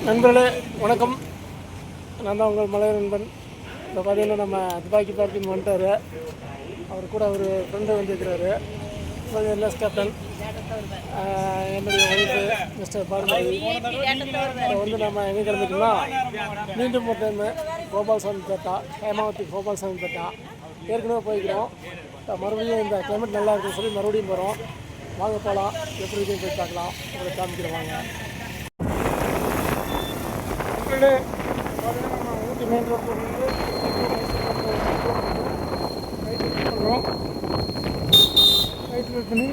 நண்பர்களே வணக்கம். நான் தான் உங்கள் மலை நண்பன். இப்போ பார்த்தீங்கன்னா நம்ம துபாக்கி பார்க்கிங் வந்துட்டார். அவர் கூட ஒரு ஃப்ரெண்டு வந்துருக்கிறாரு. எல்எஸ் கேப்டன், என்னுடைய ஒய்ஃபு மிஸ்டர் பார்வதி. வந்து நம்ம எங்கே கிளம்பிட்டோம்னா மீண்டும் ஒரு டைமு கோபால்சாமி பேட்டா, ஹேமாவதி கோபால்சாமி பேட்டா ஏற்கனவே போய்க்கிறோம். மறுபடியும் இந்த கிளைமேட் நல்லா இருக்குன்னு சொல்லி மறுபடியும் போகிறோம். வாங்க போகலாம், எப்படி இருக்குன்னு போய் பார்க்கலாம். உங்களை காமிக்கிறோம் வாங்க. நம்ம ஊட்டி மெயின் ரோட் பண்ணுறோம். ரைட் வெயிட் பண்ணி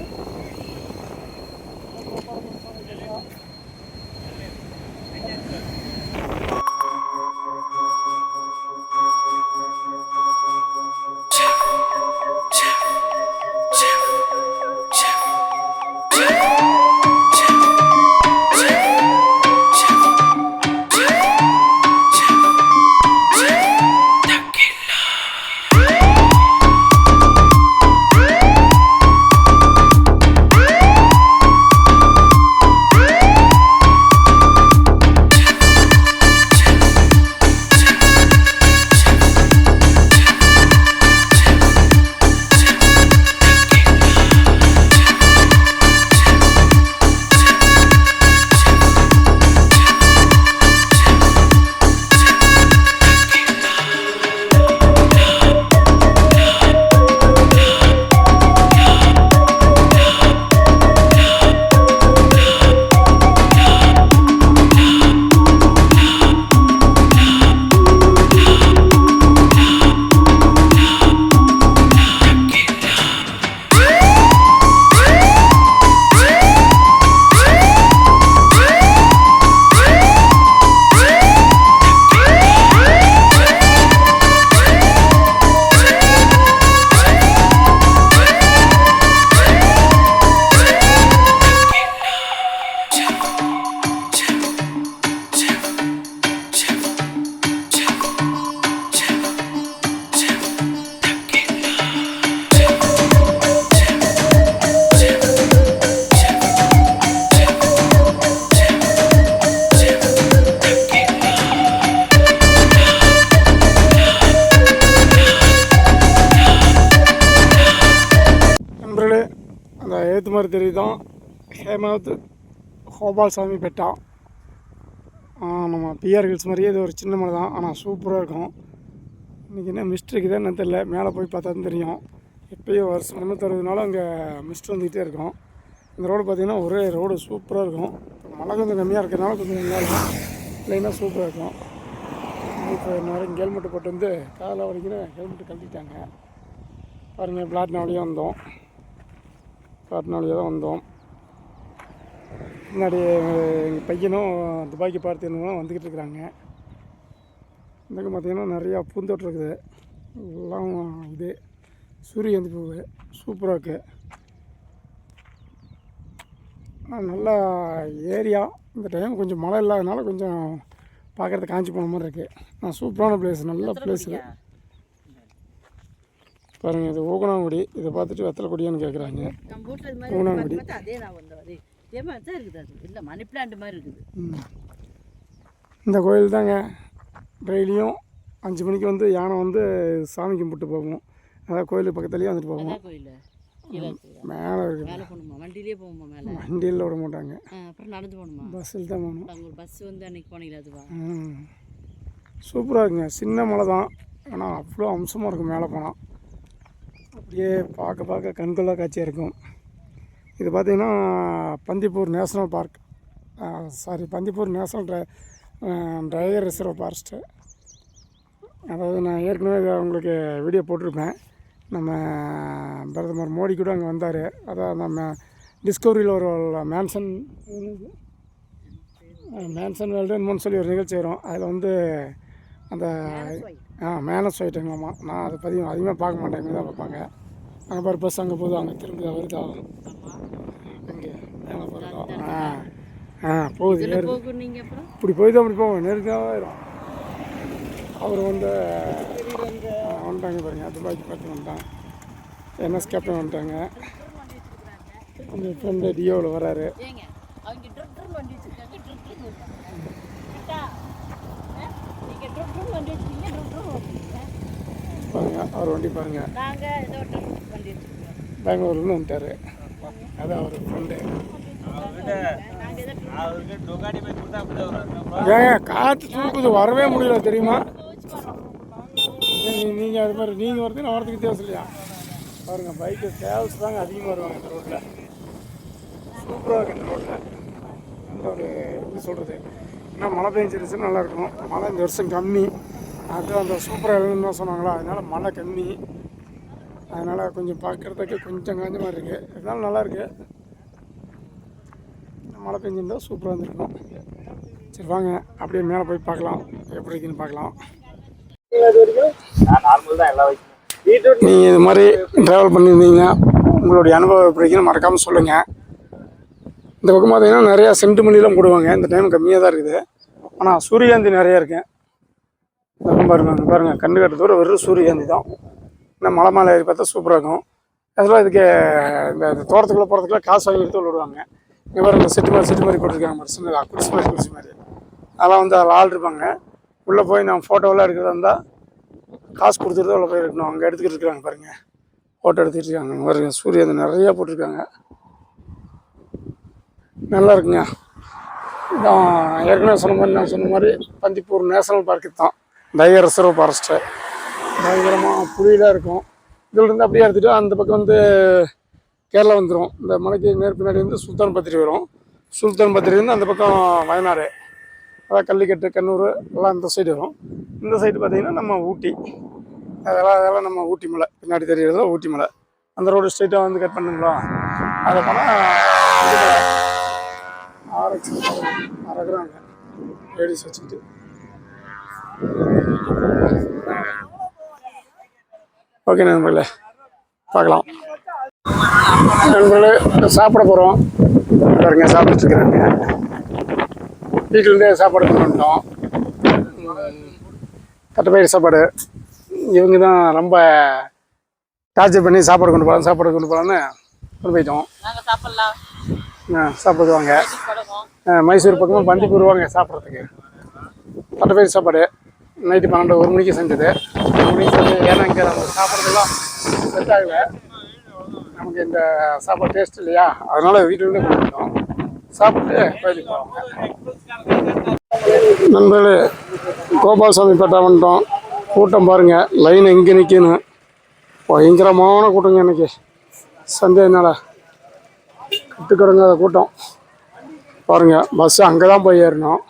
அந்த ஏற்று மாதிரி தெரியுதான் ஹேமாவத் கோபால்சாமி பெட்டா. நம்ம பிஆர் ஹில்ஸ் மாதிரியே இது ஒரு சின்ன மலை தான், ஆனால் சூப்பராக இருக்கும். இன்றைக்கி என்ன மிஸ்ட் இருக்குதுன்னு தெரியல, மேலே போய் பார்த்தா தான் தெரியும். எப்போயும் வருஷம் 360 நாளும் அங்கே மிஸ்ட் வந்துக்கிட்டே இருக்கும். இந்த ரோடு பார்த்திங்கன்னா ஒரே ரோடு சூப்பராக இருக்கும். மழை கொஞ்சம் கம்மியாக இருக்கிறதுனால கொஞ்சம் நல்லா இருக்கும், இல்லைன்னா சூப்பராக இருக்கும். இப்போ இன்னும் ஹெல்மெட்டு போட்டு வந்து காலைல வரைக்கும் ஹெல்மெட்டு கழட்டிட்டாங்க பாருங்கள். பிளாட்னாவளியும் வந்தோம், பிளாட்னாவளியாக தான் வந்தோம். முன்னாடி எங்கள் பையனும் துபாக்கி பார்த்தினும் வந்துக்கிட்டு இருக்கிறாங்க. இங்கே பார்த்திங்கன்னா நிறையா பூந்தோட்டம் இருக்குது. எல்லாம் இது சூரியகாந்தி பூ சூப்பராக இருக்குது. நல்லா ஏரியா. இந்த டைம் கொஞ்சம் மழை இல்லாதனால கொஞ்சம் பார்க்குறது காஞ்சி போன மாதிரி இருக்குது. சூப்பரான பிளேஸ், நல்ல பிளேஸ் இது பாருங்கள். இது ஊகனாங்குடி. இதை பார்த்துட்டு வெத்தலை கொடியான்னு கேட்குறாங்க. ஊகனாங்குடி இந்த கோயில் தாங்க. டெய்லியும் 5 மணிக்கு வந்து யானை வந்து சாமி கும்பிட்டு போகும். அதான் கோயிலுக்கு பக்கத்துலேயே வந்துட்டு போகும். மேலே இருக்குது, வண்டியில் விட மாட்டாங்க, பஸ்ஸில் தான் போகணும். சூப்பராக இருக்குங்க. சின்ன மலை தான், ஆனால் அவ்வளோ அம்சமாக இருக்கும். மேலே போனால் அப்படியே பார்க்க பார்க்க கண்கொள்ளா காட்சியாக இருக்கும். இது பார்த்திங்கன்னா Bandipur national park, Bandipur national tiger reserve forest. அதாவது நான் ஏற்கனவே உங்களுக்கு வீடியோ போட்டிருப்பேன். நம்ம பிரதமர் மோடி கூட அங்கே வந்தார். அதான் நம்ம டிஸ்கவரியில் ஒரு மேன்சன் வேல்டுன்னு சொல்லி ஒரு நிகழ்ச்சி வரும். அதில் வந்து அந்த மேனஸ் ஆகிட்டாங்களாம்மா. நான் அதை பற்றி அதிகமாக பார்க்க மாட்டேன், இங்கே தான் பார்ப்பாங்க. அங்கே பாரு பஸ் அங்கே போதும், அங்கே திரும்பி வருதா இங்கே மேலே போகிறதா போகுது. இப்படி போய் தான் அப்படி போவோம், நெருங்காக ஆயிரும். அவர் வந்து வந்துட்டாங்க பாருங்க. துபாய்க்கு பார்த்து வந்துட்டாங்க. என்எஸ் கேப்டன் வந்துட்டாங்க. உங்கள் ஃப்ரெண்டு டியோவில் வராரு. அவர் வண்டி பாருங்கள், பெங்களூர்லேருந்து வந்துட்டார். அது அவர் ஃப்ரெண்டு. ஏங்க காற்று தூக்குது, வரவே முடியல தெரியுமா? நீங்கள் அது மாதிரி நீங்கள் வரது நான் வரதுக்கு வித்தியாசம் இல்லையா? பாருங்கள், பைக்கு டிராவல்ஸ் தாங்க அதிகமாக வருவாங்க இந்த ரோட்டில். சூப்பராக இருக்குது இந்த ரோட்டில். அந்த ஒரு எப்படி சொல்கிறது, ஏன்னா மழை பெஞ்சிருச்சுன்னா நல்லாயிருக்கும். மழை இந்த வருஷம் கம்மி. அதுதான் அந்த சூப்பராக இல்லைன்னு தான் சொன்னாங்களா, அதனால் மழை கம்மி. அதனால் கொஞ்சம் பார்க்குறதுக்கு கொஞ்சம் காஞ்ச மாதிரி இருக்குது. இருந்தாலும் நல்லாயிருக்கு. மழை பெஞ்சிருந்தால் சூப்பராக இருந்திருக்கும். சரி வாங்க அப்படியே மேலே போய் பார்க்கலாம், எப்படி இருக்குன்னு பார்க்கலாம். நீங்கள் இது மாதிரி ட்ராவல் பண்ணியிருந்தீங்கன்னா உங்களுடைய அனுபவம் எப்படி இருக்குன்னு மறக்காமல் சொல்லுங்கள். இந்த பக்கம் பார்த்தீங்கன்னா நிறையா செண்டுமல்லிலாம் போடுவாங்க. இந்த டைம் கம்மியாக தான் இருக்குது. ஆனால் சூரியகாந்தி நிறையா இருக்கு. பாருங்கள் கண்ணு கட்ட தூரம் வெறும் சூரியகாந்தி தான். இன்னும் மலை மேலே ஏறி பார்த்தா சூப்பராக இருக்கும். அதெல்லாம் இதுக்கு இந்த தோட்டத்துக்குள்ளே போகிறதுக்குள்ள காசு வாங்கி எடுத்து விடுவாங்க. இங்கே பாருங்க, இந்த செட்டு மாதிரி போட்டிருக்காங்க மாதிரி, சின்ன குடிசை மாதிரி. அதெல்லாம் வந்து அதில் ஆள் இருப்பாங்க. உள்ளே போய் நம்ம ஃபோட்டோவெல்லாம் எடுக்கிறதா இருந்தால் காசு கொடுத்துட்டு உள்ள போய் இருக்கணும். அங்கே எடுத்துக்கிட்டு இருக்காங்க பாருங்கள், ஃபோட்டோ எடுத்துக்கிட்டு இருக்காங்க பாருங்க. சூரியகாந்தி நிறையா போட்டிருக்காங்க, நல்லா இருக்குங்க. இதான் ஏற்கனவே நான் சொன்ன மாதிரி பந்திப்பூர் நேஷனல் பார்க்கு தான், டைகர் ரிசர்வ் ஃபாரஸ்ட்டு. பயங்கரமாக புலியெலாம் இருக்கும். இதிலிருந்து அப்படியே எடுத்துகிட்டு அந்த பக்கம் வந்து கேரளா வந்துடும். இந்த மலைக்கு நேர் பின்னாடி வந்து சுல்தான் பத்திரி வரும். சுல்தான் பத்திரிலேருந்து அந்த பக்கம் வயநாடு, அதான் கள்ளிக்கட்டு, கண்ணூர் எல்லாம் இந்த சைடு வரும். இந்த சைடு பார்த்திங்கன்னா நம்ம ஊட்டி, அதெல்லாம் நம்ம ஊட்டி மலை பின்னாடி தெரிகிறதுல ஊட்டி மலை. அந்த ரோடு ஸ்ட்ரெயிட்டாக வந்து கட் பண்ணுங்களா, அதை போனால் அறக்குறாங்க லேடிஸ் வச்சுக்கிட்டு. ஓகே நண்பர்களே, பார்க்கலாம். நண்பர்களே சாப்பிட போகிறோம் பாருங்க, சாப்பிட்டுருக்குறாங்க. வீட்டிலேருந்தே சாப்பாடு கொண்டு வந்துட்டோம். தட்டைப்பயிறு சாப்பாடு. இவங்க தான் ரொம்ப டார்ச்சர் பண்ணி சாப்பாடு கொண்டு போகலான்னு கொண்டு போயிட்டோம். சாப்பிடுவாங்க. மைசூர் பக்கமாக பந்திப்பூர் வாங்க சாப்பிட்றதுக்கு. தட்டைப்பயிறு சாப்பாடு நைட்டு 1 மணிக்கு செஞ்சது. 1 மணிக்கு செஞ்சு, ஏன்னா இங்கே நம்ம சாப்பிட்றதெல்லாம் செட் ஆகலை, நமக்கு இந்த சாப்பாடு டேஸ்ட் இல்லையா, அதனால் வீட்டிலேருந்து கொண்டு வந்துட்டோம். சாப்பிட்டு கோயிலுக்கு போவாங்க. நண்பர்களே, கோபால்சாமி பேட்டை வந்துட்டோம். கூட்டம் பாருங்கள், லைன் எங்கே நிற்கணும், பயங்கரமான கூட்டங்க. இன்றைக்கி சண்டேனால கட்டுக்கடங்காத கூட்டம் பாருங்கள். பஸ்ஸு அங்கே தான் போய் ஏறணும்.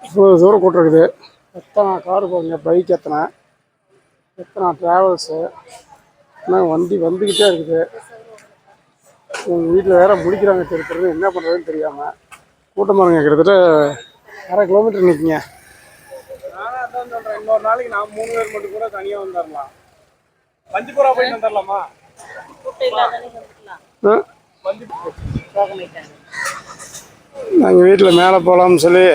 இவ்வளோ தூரம் கூட்டம் இருக்குது. எத்தனை காரு போகுங்க, பைக் எத்தனை ட்ராவல்ஸு, ஆனால் வண்டி வந்துக்கிட்டே இருக்குது. உங்கள் வீட்டில் வேறு முடிக்கிறாங்க திருப்பி, என்ன பண்ணுறதுன்னு தெரியாமல் கூட்டம் பாருங்க. கிட்டத்தட்ட 1/2 கிலோமீட்டர் நிற்கிங்க. நான் சொல்கிறேன், இன்னொரு நாளைக்கு நான் 3 பேர் மட்டும் கூட தனியாக வந்துடலாம். பந்திப்பூரா போயிட்டு வந்துடலாமா? நாங்கள் வீட்டில் மேலே போகலாம்னு சொல்லி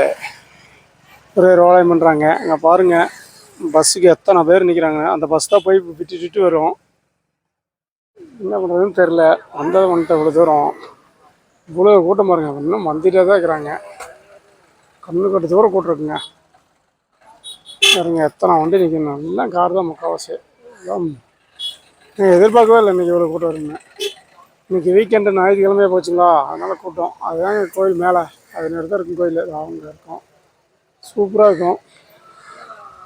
ஒரே ரோலாயம் பண்ணுறாங்க. அங்கே பாருங்கள், பஸ்ஸுக்கு எத்தனை பேர் நிற்கிறாங்க. அந்த பஸ் தான் போய் விட்டு வரும். என்ன பண்ணுறதுன்னு தெரில. வந்துட்டு இவ்வளோ தூரம் இவ்வளோ கூட்டம் பாருங்க. இன்னும் வந்துட்டே தான் இருக்கிறாங்க. கண்ணு கட்டு தூரம் கூட்டிருக்குங்க. பாருங்க எத்தனை வண்டி நிற்கணும். எல்லாம் கார் தான் முக்கால்வாசி. நீங்கள் எதிர்பார்க்கவே இல்லை இன்றைக்கி இவ்வளோ கூட்டம் வருங்க. இன்றைக்கி வீக்கெண்டு ஞாயிற்றுக்கிழமையாக போச்சுங்களா, அதனால் கூட்டம். அதுதாங்க கோயில் மேலே அது நேரத்தில் இருக்கும் கோயில். அவங்க இருக்கும், சூப்பராக இருக்கும்.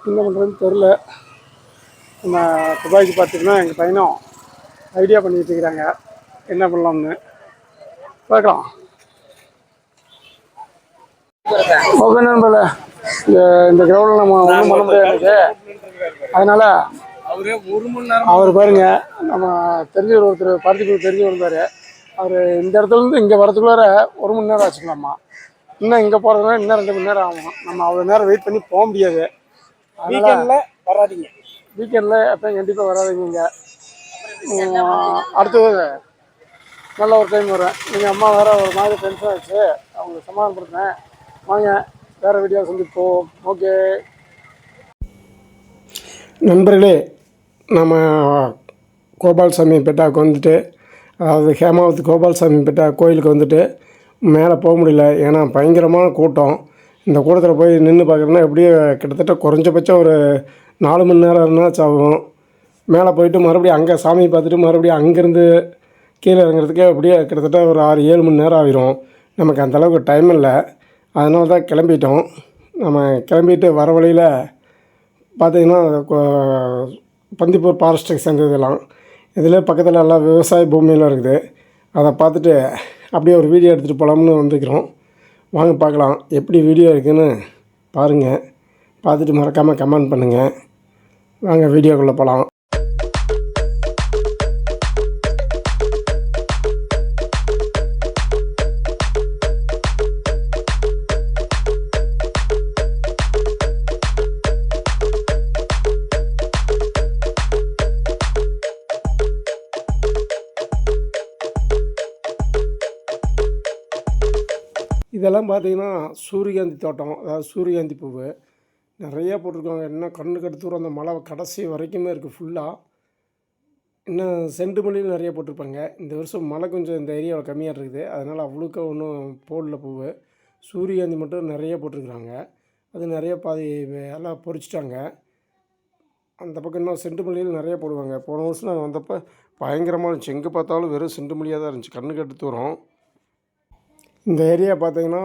என்ன பண்ணுறதுன்னு தெரில. நம்ம துபாய்க்கு பார்த்திங்கன்னா எங்கள் பையனும் ஐடியா பண்ணிகிட்டு இருக்கிறாங்க என்ன பண்ணலாம்னு. பார்க்கலாம். ஓகே நண்பர்களே, இந்த கிரௌண்டில் நம்ம ஒன்றும் பண்ண முடியாது. அதனால் அவர் பாருங்க, நம்ம ஒருத்தர் பருத்திப்பூர் தெரிஞ்சவர் இருந்தார். அவர் இந்த இடத்துலேருந்து இங்கே வரதுக்குள்ளார 1 மணி நேரம் ஆச்சுக்கலாமா. இன்னும் இங்கே போகிறதுனா இன்னும் 2 மணி நேரம் ஆகும். நம்ம அவ்வளோ நேரம் வெயிட் பண்ணி போக முடியாது. வீக்கெண்டில் வராதிங்க. வீக்கெண்டில் எப்போ கண்டிப்பாக வராதிங்க. அடுத்தது நல்ல ஒரு டைம் வரேன். நீங்கள் அம்மா வேறு ஒரு மாதிரி டென்ஷன் ஆச்சு, அவங்க சமாதானப்படுத்தினேன். வாங்க வேறு வீடியோ சந்திப்போம். ஓகே நண்பர்களே, நம்ம கோபால்சாமி பெட்டாவுக்கு வந்துட்டு, அதாவது ஹேமாவதி கோபால்சாமி பெட்டா கோயிலுக்கு வந்துட்டு மேலே போக முடியல. ஏன்னா பயங்கரமான கூட்டம். இந்த கூட்டத்தில் போய் நின்று பார்க்குறோன்னா எப்படியும் கிட்டத்தட்ட குறைஞ்சபட்சம் ஒரு 4 மணி நேரம் இருந்தால் ஆகும். மேலே போயிட்டு மறுபடியும் அங்கே சாமி பார்த்துட்டு மறுபடியும் அங்கேருந்து கீழே இறங்குறதுக்கே அப்படியே கிட்டத்தட்ட ஒரு 6-7 மணி நேரம் ஆகிரும். நமக்கு அந்தளவுக்கு டைம் இல்லை. அதனால தான் கிளம்பிட்டோம். நம்ம கிளம்பிட்டு வர வழியில் பார்த்திங்கன்னா பந்திப்பூர் ஃபாரஸ்ட்டுக்கு சேர்ந்ததெல்லாம் இதில் பக்கத்தில் எல்லாம் விவசாய பூமியெல்லாம் இருக்குது. அதை பார்த்துட்டு அப்படியே ஒரு வீடியோ எடுத்துகிட்டு போகலாம்னு வந்துக்கிறோம். வாங்க பார்க்கலாம் எப்படி வீடியோ இருக்குதுன்னு பாருங்கள். பார்த்துட்டு மறக்காமல் கமெண்ட் பண்ணுங்கள். வாங்க வீடியோக்குள்ளே போகலாம். இதெல்லாம் பார்த்திங்கன்னா சூரியகாந்தி தோட்டம், அதாவது சூரியகாந்தி பூவு நிறையா போட்டிருக்காங்க. இன்னும் கண்ணுக்கு அடுத்து அந்த மலை கடைசி வரைக்குமே இருக்குது ஃபுல்லாக. இன்னும் செண்டுமல்லியும் நிறைய போட்டிருப்பாங்க. இந்த வருஷம் மழை கொஞ்சம் இந்த ஏரியாவில் கம்மியாக இருக்குது, அதனால் அவ்வளோக்கா ஒன்றும் போடல பூவு. சூரியகாந்தி மட்டும் நிறைய போட்டிருக்குறாங்க. அது நிறைய பாதி எல்லாம் பொறிச்சிட்டாங்க. அந்த பக்கம் இன்னும் செண்டுமல்லியில் நிறைய போடுவாங்க. போன வருஷம் நாங்கள் வந்தப்போ பயங்கரமாக இருந்துச்சு. எங்கே பார்த்தாலும் வெறும் செண்டுமல்லியாக தான் இருந்துச்சு, கண்ணுக்கு அடுத்து வரும். இந்த ஏரியா பார்த்திங்கன்னா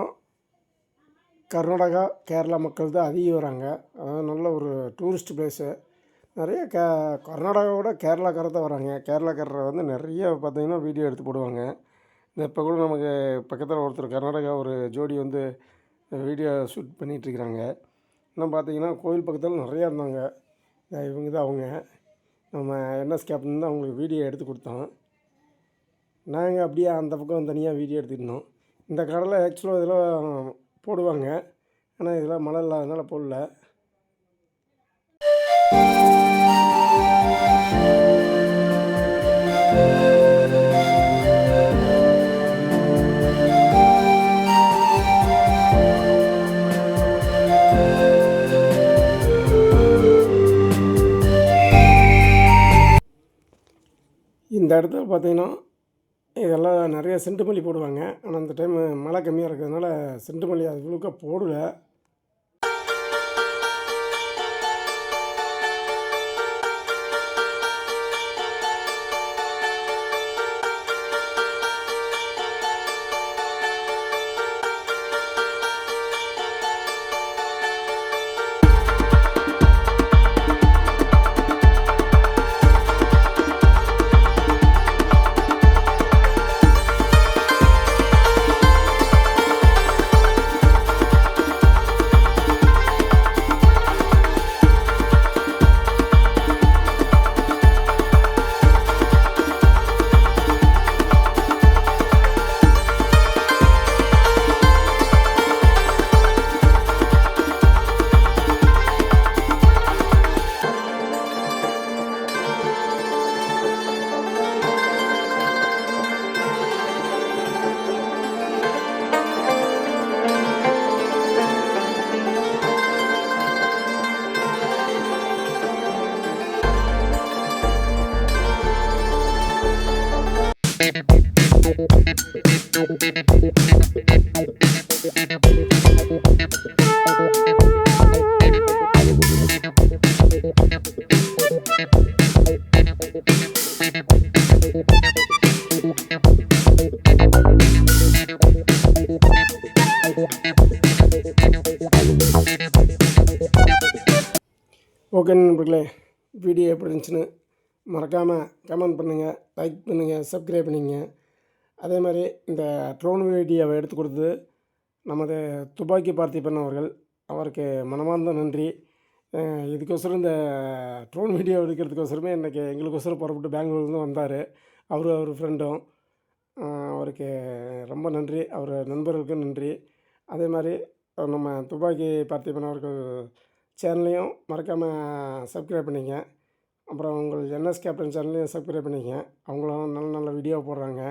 கர்நாடகா கேரளா மக்கள் தான் அதிகம் வராங்க. அதாவது நல்ல ஒரு டூரிஸ்ட் பிளேஸு. நிறைய கர்நாடகாவோட கேரளாக்காரர் தான் வராங்க. கேரளாக்காரரை வந்து நிறைய பார்த்திங்கன்னா வீடியோ எடுத்து போடுவாங்க. இந்த இப்போ கூட நமக்கு பக்கத்தில் ஒருத்தர் கர்நாடகா ஒரு ஜோடி வந்து வீடியோ ஷூட் பண்ணிகிட்ருக்குறாங்க. இன்னும் பார்த்திங்கன்னா கோவில் பக்கத்தில் நிறையா இருந்தாங்க. இவங்க தான் அவங்க. நம்ம என்எஸ் கேப்டன் தான் அவங்களுக்கு வீடியோ எடுத்து கொடுத்தோம். நாங்கள் அப்படியே அந்த பக்கம் தனியாக வீடியோ எடுத்துக்கிட்டோம். இந்த கடலை ஆக்சுவலாக இதெல்லாம் போடுவாங்க, ஆனால் இதெல்லாம் மழை இல்லாதனால போடல. இந்த இடத்துல பார்த்திங்கன்னா இதெல்லாம் நிறைய செண்டுமல்லி போடுவாங்க. ஆனால் அந்த டைம் மழை கம்மியாக இருக்கிறதுனால செண்டுமல்லி அது இவ்வளோக்கா போடலை. ஓகே நண்பர்களே, வீடியோ எப்படி இருந்துச்சுன்னு மறக்காமல் கமெண்ட் பண்ணுங்கள், லைக் பண்ணுங்கள், சப்ஸ்கிரைப் பண்ணிங்க. அதே மாதிரி இந்த ட்ரோன் வீடியோவை எடுத்து கொடுத்தது நமது துப்பாக்கி பார்த்திபன் அவர்கள், அவருக்கு மனமார்ந்த நன்றி. இதுக்கோசரம் இந்த ட்ரோன் வீடியோ எடுக்கிறதுக்கோசரமே இன்றைக்கி எங்களுக்கோசரம் புறப்பட்டு பெங்களூர்லேருந்து வந்தார். அவர் ஃப்ரெண்டும். அவருக்கு ரொம்ப நன்றி, அவர் நண்பர்களுக்கும் நன்றி. அதே மாதிரி நம்ம துப்பாக்கி பார்த்திபன் அவர்கள் சேனலையும் மறக்காமல் சப்ஸ்கிரைப் பண்ணிங்க. அப்புறம் உங்கள் என்எஸ் கேப்டன் சேனலையும் சப்ஸ்கிரைப் பண்ணிங்க. அவங்களும் நல்ல நல்ல வீடியோ போடுறாங்க.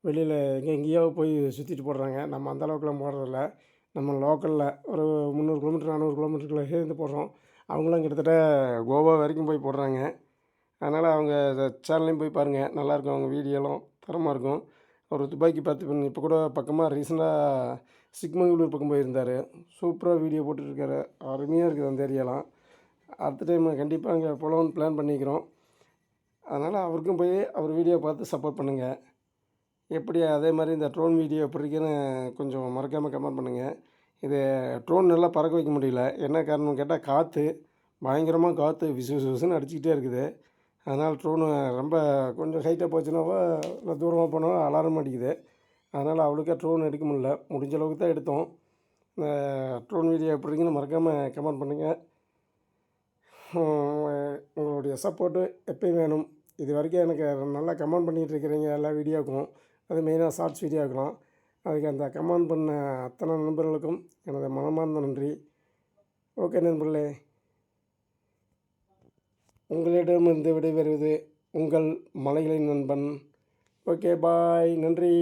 வெளியில் எங்கேயோ போய் சுற்றிட்டு போடுறாங்க. நம்ம அந்தளவுக்குலாம் போடுறதில்ல. நம்ம லோக்கலில் ஒரு 300 கிலோமீட்டர் 400 கிலோமீட்டருக்குள்ளே இருந்து போடுறோம். அவங்களும் கிட்டத்தட்ட கோவா வரைக்கும் போய் போடுறாங்க. அதனால் அவங்க சேனல்லையும் போய் பாருங்கள், நல்லாயிருக்கும். அவங்க வீடியோலாம் தரமாக இருக்கும். ஒரு துப்பாக்கி பார்த்திபன் இப்போ கூட பக்கமாக ரீசெண்டாக சிக்மங்களூர் பக்கம் போயிருந்தார். சூப்பராக வீடியோ போட்டுருக்காரு. அருமையாக இருக்குது அந்த ஏரியாலாம். அடுத்த டைம் கண்டிப்பாக அங்கே போகலான்னு பிளான் பண்ணிக்கிறோம். அதனால் அவருக்கும் போய் அவர் வீடியோ பார்த்து சப்போர்ட் பண்ணுங்கள். எப்படி அதே மாதிரி இந்த ட்ரோன் வீடியோ எப்படி இருக்குன்னு கொஞ்சம் மறக்காமல் கமெண்ட் பண்ணுங்கள். இது ட்ரோன் நல்லா பறக்க வைக்க முடியல. என்ன காரணம்னு கேட்டால் காற்று, பயங்கரமாக காற்று விசு விசு விசுன்னு அடிச்சுக்கிட்டே இருக்குது. அதனால் ட்ரோனு ரொம்ப கொஞ்சம் ஹைட்டாக போச்சுன்னாவோ இல்லை தூரமாக போனாவோ அலாரம் அடிக்குது. அதனால் அவ்வளோக்கா ட்ரோன் எடுக்க முடியல. முடிஞ்ச அளவுக்கு தான் எடுத்தோம். இந்த ட்ரோன் வீடியோ எப்படி இருக்குன்னு மறக்காமல் கமெண்ட் பண்ணுங்கள். உங்களுடைய சப்போர்ட்டு எப்பயும் வேணும். இது வரைக்கும் எனக்கு நல்லா கமெண்ட் பண்ணிகிட்டு இருக்கிறீங்க எல்லா வீடியோவுக்கும். அது மெயினாக ஷார்ட்ஸ் வீடியோக்கெலாம். அதுக்கு அந்த கமெண்ட் பண்ண அத்தனை நண்பர்களுக்கும் எனது மனமார்ந்த நன்றி. ஓகே நண்பர்களே, உங்களிடமிருந்து விடைபெறுவது உங்கள் மலைகளின் நண்பன். ஓகே பாய், நன்றி.